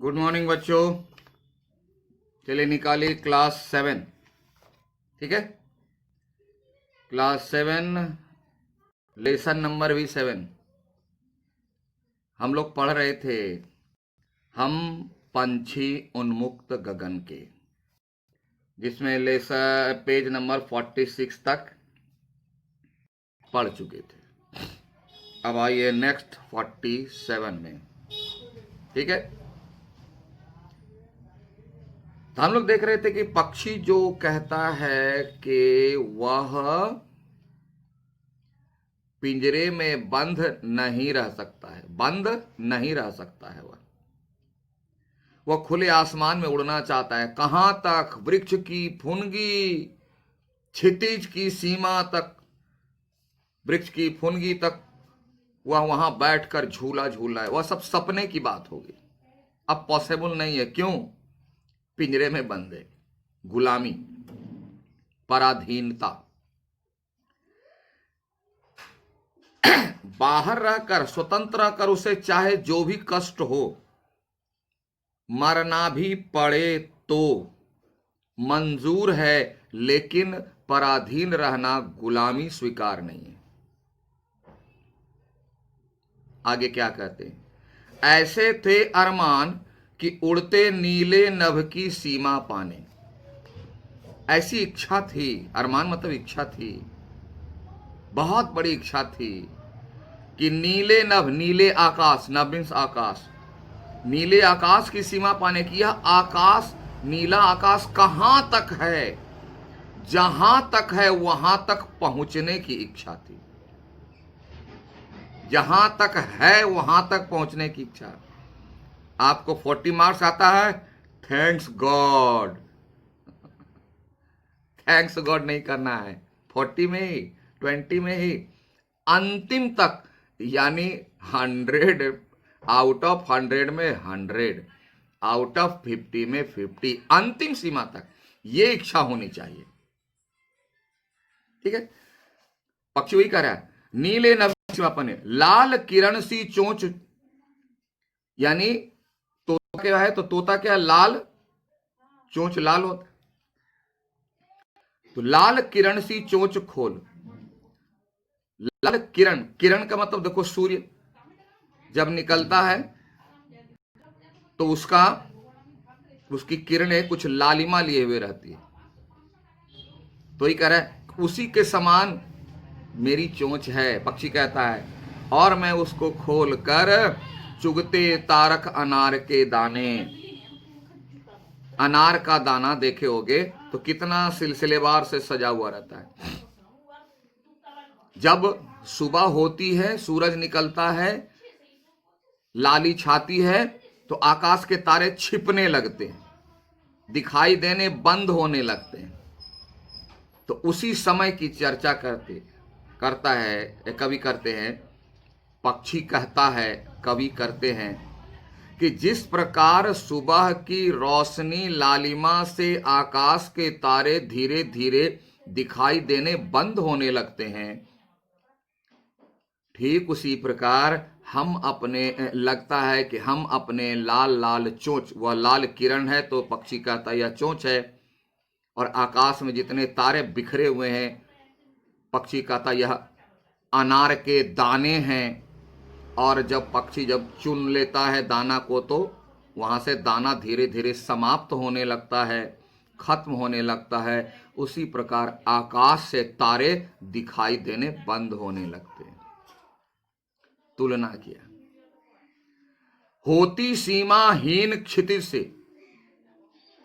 Good morning बच्चों। चलिए निकालिए क्लास 7। ठीक है, क्लास 7 लेसन नंबर भी 7 हम लोग पढ़ रहे थे। हम पंछी उन्मुक्त गगन के, जिसमें लेसन पेज नंबर 46 तक पढ़ चुके थे। अब आइए नेक्स्ट 47 में। ठीक है, तो हम लोग देख रहे थे कि पक्षी जो कहता है कि वह पिंजरे में बंद नहीं रह सकता है, बंद नहीं रह सकता है। वह खुले आसमान में उड़ना चाहता है। कहां तक? वृक्ष की फुनगी, क्षितिज की सीमा तक, वृक्ष की फुनगी तक वह वहां बैठकर झूला झूल रहा है। वह सब सपने की बात होगी, अब पॉसिबल नहीं है। क्यों? पिंजरे में बंद है। गुलामी, पराधीनता। बाहर रहकर, स्वतंत्र रहकर उसे चाहे जो भी कष्ट हो, मरना भी पड़े तो मंजूर है, लेकिन पराधीन रहना, गुलामी स्वीकार नहीं है। आगे क्या कहते हैं? ऐसे थे अरमान कि उड़ते नीले नभ की सीमा पाने। ऐसी इच्छा थी, अरमान मतलब इच्छा थी, बहुत बड़ी इच्छा थी कि नीले नभ, नीले आकाश, नभ मीन्स आकाश, नीले आकाश की सीमा पाने की। यह आकाश, नीला आकाश कहां तक है? जहां तक है वहां तक पहुंचने की इच्छा थी। जहां तक है वहां तक पहुंचने की इच्छा। आपको 40 मार्क्स आता है, थैंक्स गॉड। थैंक्स गॉड नहीं करना है, 40 में ही, 20 में ही, अंतिम तक, यानी 100 आउट ऑफ 100 में 100, आउट ऑफ 50 में 50, अंतिम सीमा तक ये इच्छा होनी चाहिए। ठीक है, पक्षी वही कह रहा है, नीले नभ सीमा पाने, लाल किरण सी चोंच, यानी तोता क्या है? तो तोता क्या? लाल, चोंच लाल होता। तो लाल किरण सी चोंच खोल। लाल किरण, किरण का मतलब देखो, सूर्य जब निकलता है तो उसकी किरणें कुछ लालिमा लिए हुए रहती है। तो ही कह रहा है उसी के समान मेरी चोंच है, पक्षी कहता है, और मैं उसको खोल कर चुगते तारक अनार के दाने। अनार का दाना देखे होगे तो कितना सिलसिलेवार से सजा हुआ रहता है। जब सुबह होती है, सूरज निकलता है, लाली छाती है, तो आकाश के तारे छिपने लगते हैं, दिखाई देने बंद होने लगते हैं। तो उसी समय की चर्चा करता है कवि, करते हैं, पक्षी कहता है, कवि करते हैं कि जिस प्रकार सुबह की रोशनी लालिमा से आकाश के तारे धीरे धीरे दिखाई देने बंद होने लगते हैं, ठीक उसी प्रकार हम अपने, लगता है कि हम अपने लाल लाल चोंच, वह लाल किरण है तो पक्षी कहता है यह चोंच है, और आकाश में जितने तारे बिखरे हुए हैं, पक्षी कहता यह अनार के दाने हैं। और जब पक्षी जब चुन लेता है दाना को, तो वहां से दाना धीरे धीरे समाप्त होने लगता है, खत्म होने लगता है। उसी प्रकार आकाश से तारे दिखाई देने बंद होने लगते हैं। तुलना किया, होती सीमाहीन क्षितिज से।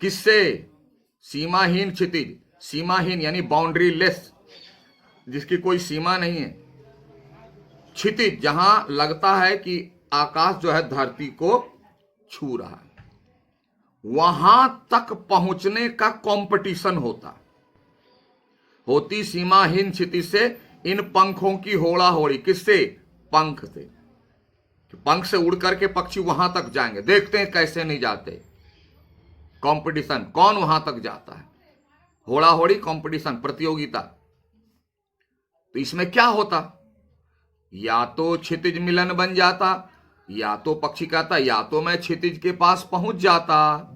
किससे? सीमाहीन क्षितिज, सीमाहीन यानी बाउंड्री लेस, जिसकी कोई सीमा नहीं है। क्षितिज, जहां लगता है कि आकाश जो है धरती को छू रहा है, वहां तक पहुंचने का कंपटीशन होता। होती सीमाहीन क्षितिज से इन पंखों की होड़ा होड़ी। किससे? पंख से। पंख से उड़ करके पक्षी वहां तक जाएंगे, देखते हैं कैसे नहीं जाते। कंपटीशन, कौन वहां तक जाता है, होड़ा होड़ी, कंपटीशन, प्रतियोगिता। तो इसमें क्या होता? या तो क्षितिज मिलन बन जाता, या तो पक्षी कहता या तो मैं क्षितिज के पास पहुंच जाता,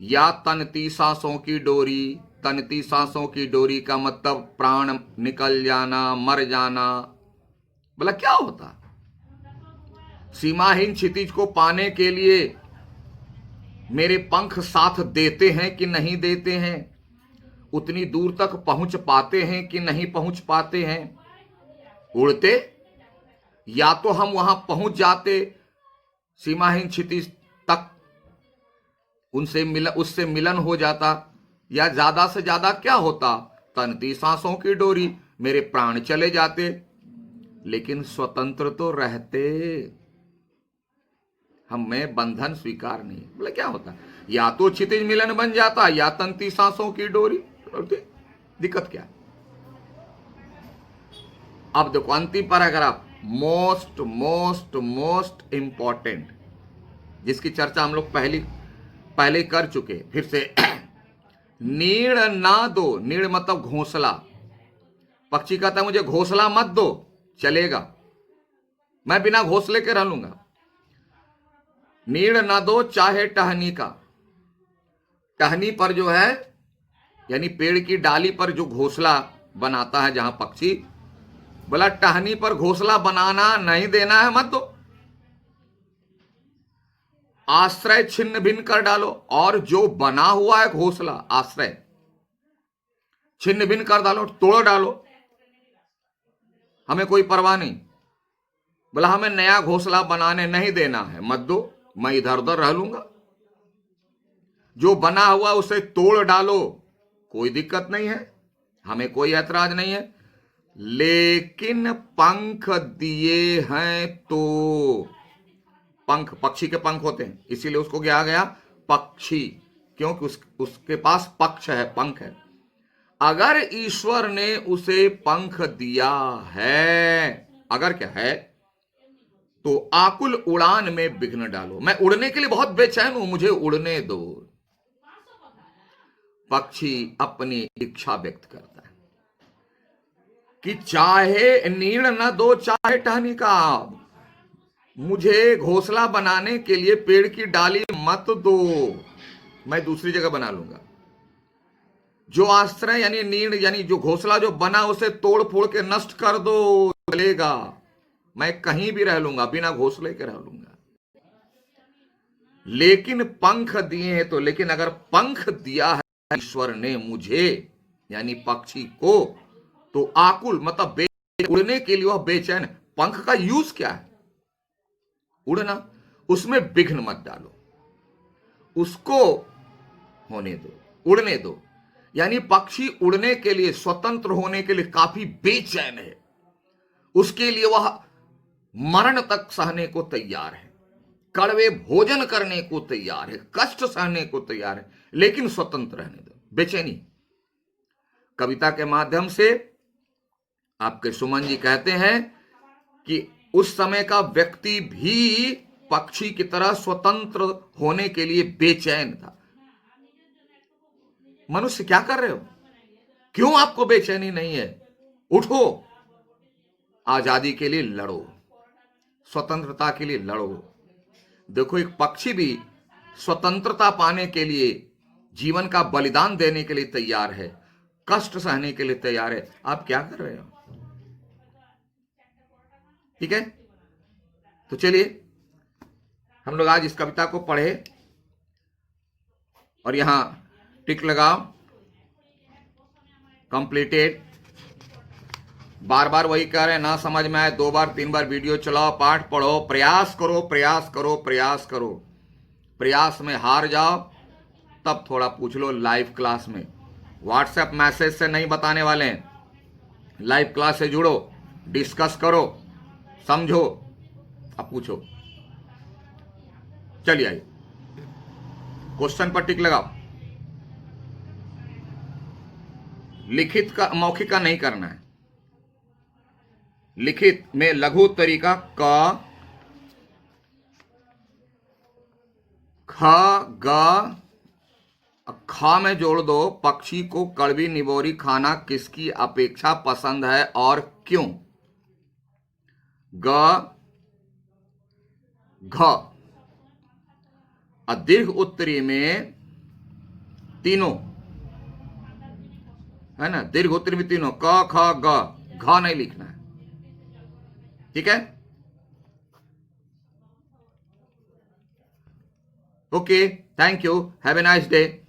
या तनती सांसों की डोरी। तनती सांसों की डोरी का मतलब प्राण निकल जाना, मर जाना। बोला क्या होता? सीमाहीन क्षितिज को पाने के लिए मेरे पंख साथ देते हैं कि नहीं देते हैं? उतनी दूर तक पहुंच पाते हैं कि नहीं पहुंच पाते हैं? उड़ते, या तो हम वहां पहुंच जाते सीमाहीन क्षितिज तक, उससे मिलन हो जाता, या ज्यादा से ज्यादा क्या होता, तनती सांसों की डोरी, मेरे प्राण चले जाते, लेकिन स्वतंत्र तो रहते। हमें बंधन स्वीकार नहीं। बोले क्या होता? या तो क्षितिज मिलन बन जाता या तनती सांसों की डोरी। दिक्कत क्या? अब देखो अंतिम paragraph, most most most important, जिसकी चर्चा हम लोग पहले कर चुके, फिर से नीड़ ना दो। नीड़ मतलब घोंसला। पक्षी कहता है मुझे घोंसला मत दो, चलेगा, मैं बिना घोंसले के रह लूंगा। नीड़ ना दो चाहे टहनी का। टहनी पर जो है, यानी पेड़ की डाली पर जो घोंसला बनाता है जहां पक्षी, बोला टहनी पर घोंसला बनाना नहीं देना है, मत दो। आश्रय छिन्न भिन्न कर डालो, और जो बना हुआ है घोंसला, आश्रय छिन्न भिन्न कर डालो, तोड़ डालो, हमें कोई परवाह नहीं। बोला हमें नया घोंसला बनाने नहीं देना है, मत दो, मैं इधर उधर रह लूंगा। जो बना हुआ उसे तोड़ डालो, कोई दिक्कत नहीं है, हमें कोई ऐतराज नहीं है, लेकिन पंख दिए हैं तो। पंख, पक्षी के पंख होते हैं, इसीलिए उसको क्या गया पक्षी, क्योंकि उसके पास पक्ष है, पंख है। अगर ईश्वर ने उसे पंख दिया है, अगर क्या है, तो आकुल उड़ान में विघ्न डालो। मैं उड़ने के लिए बहुत बेचैन हूं, मुझे उड़ने दो। पक्षी अपनी इच्छा व्यक्त करता है कि चाहे नीड़ न दो चाहे टहनी का, मुझे घोंसला बनाने के लिए पेड़ की डाली मत दो, मैं दूसरी जगह बना लूंगा। जो आश्रय यानी नीड़ यानी जो घोंसला जो बना उसे तोड़ फोड़ के नष्ट कर दो, चलेगा, मैं कहीं भी रह लूंगा, बिना घोंसले के रह लूंगा। लेकिन पंख दिए हैं तो, लेकिन अगर पंख दिया है ईश्वर ने मुझे यानी पक्षी को, तो आकुल मतलब उड़ने के लिए वह बेचैन। पंख का यूज क्या है? उड़ना। उसमें विघ्न मत डालो, उसको होने दो, उड़ने दो। यानी पक्षी उड़ने के लिए, स्वतंत्र होने के लिए काफी बेचैन है, उसके लिए वह मरण तक सहने को तैयार है, कड़वे भोजन करने को तैयार है, कष्ट सहने को तैयार है, लेकिन स्वतंत्र रहने दो, बेचैनी। कविता के माध्यम से आपके सुमन जी कहते हैं कि उस समय का व्यक्ति भी पक्षी की तरह स्वतंत्र होने के लिए बेचैन था। मनुष्य क्या कर रहे हो? क्यों आपको बेचैनी नहीं है? उठो, आजादी के लिए लड़ो, स्वतंत्रता के लिए लड़ो। देखो एक पक्षी भी स्वतंत्रता पाने के लिए जीवन का बलिदान देने के लिए तैयार है, कष्ट सहने के लिए तैयार है। आप क्या कर रहे हो? ठीक है, तो चलिए हम लोग आज इस कविता को पढ़े और यहां टिक लगाओ, कंप्लीटेड। बार बार वही कह रहे हैं, ना समझ में आए 2 बार 3 बार वीडियो चलाओ, पाठ पढ़ो, प्रयास करो, प्रयास करो, प्रयास करो। प्रयास में हार जाओ तब थोड़ा पूछ लो लाइव क्लास में। व्हाट्सएप मैसेज से नहीं बताने वाले हैं, लाइव क्लास से जुड़ो, डिस्कस करो, समझो, अब पूछो। चलिए आइए, क्वेश्चन पर टिक लगाओ। लिखित का, मौखिक का नहीं करना है। लिखित में लघु तरीका क, ख, ग, खा में जोड़ दो। पक्षी को कड़वी निबोरी खाना किसकी अपेक्षा पसंद है और क्यों? ग, घ। और दीर्घ उत्तरी में तीनों है ना, दीर्घ उत्तरी में तीनों क ख ग, घ नहीं लिखना है। ठीक है, okay, thank you, have a nice day.